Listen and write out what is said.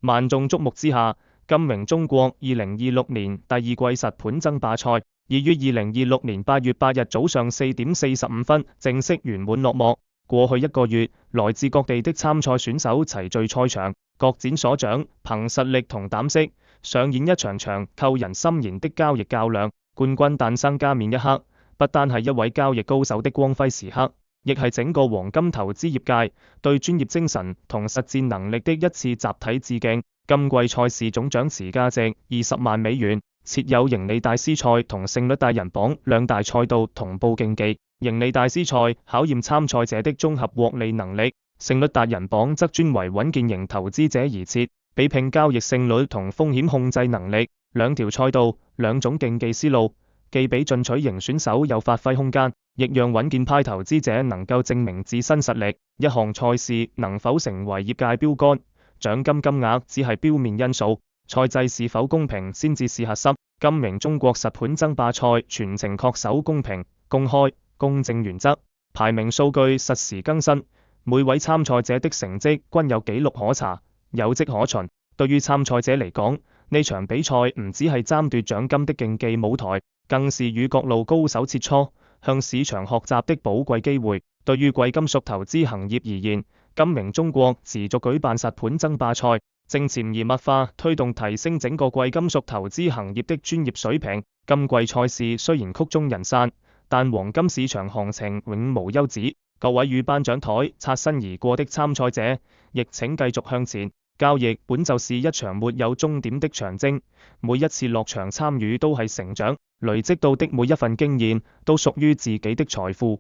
萬眾矚目之下，今明中國2026年第二季實盤爭霸賽已於2026年8月8日早上4點45分正式圓滿落幕。過去一個月，來自各地的參賽選手齊聚賽場，各展所長，憑實力同膽識，上演一場場扣人心弦的交易較量。冠軍誕生加冕一刻，不單係一位交易高手的光輝時刻，亦係整個黃金投資業界對專業精神同實戰能力的一次集體致敬。今季賽事總獎池價值20萬美元，設有盈利大師賽同勝率大人榜兩大賽道同步競技。盈利大師賽考驗參賽者的綜合獲利能力，勝率達人榜則專為穩健型投資者而設，比拼交易勝率同風險控制能力。兩條賽道，兩種競技思路，既俾進取型選手有發揮空間，亦讓穩健派投資者能夠證明自身實力。一項賽事能否成為業界標杆，獎金金額只係表面因素，賽制是否公平先至是核心。今明中國實盤爭霸賽全程恪守公平、公開、公正原則，排名數據實時更新，每位參賽者的成績均有紀錄可查，有跡可循。對於參賽者嚟講，呢場比賽唔只係爭奪獎金的競技舞台，更是與各路高手切磋、向市場學習的寶貴機會。對於貴金屬投資行業而言，今明中國持續舉辦實盤爭霸賽，正潛移默化推動提升整個貴金屬投資行業的專業水平。今季賽事雖然曲終人散，但黃金市場行情永無休止。各位與頒獎台擦身而過的參賽者，亦請繼續向前。交易本就是一場沒有終點的長征，每一次落場參與都係成長，累積到的每一份經驗都屬於自己的財富。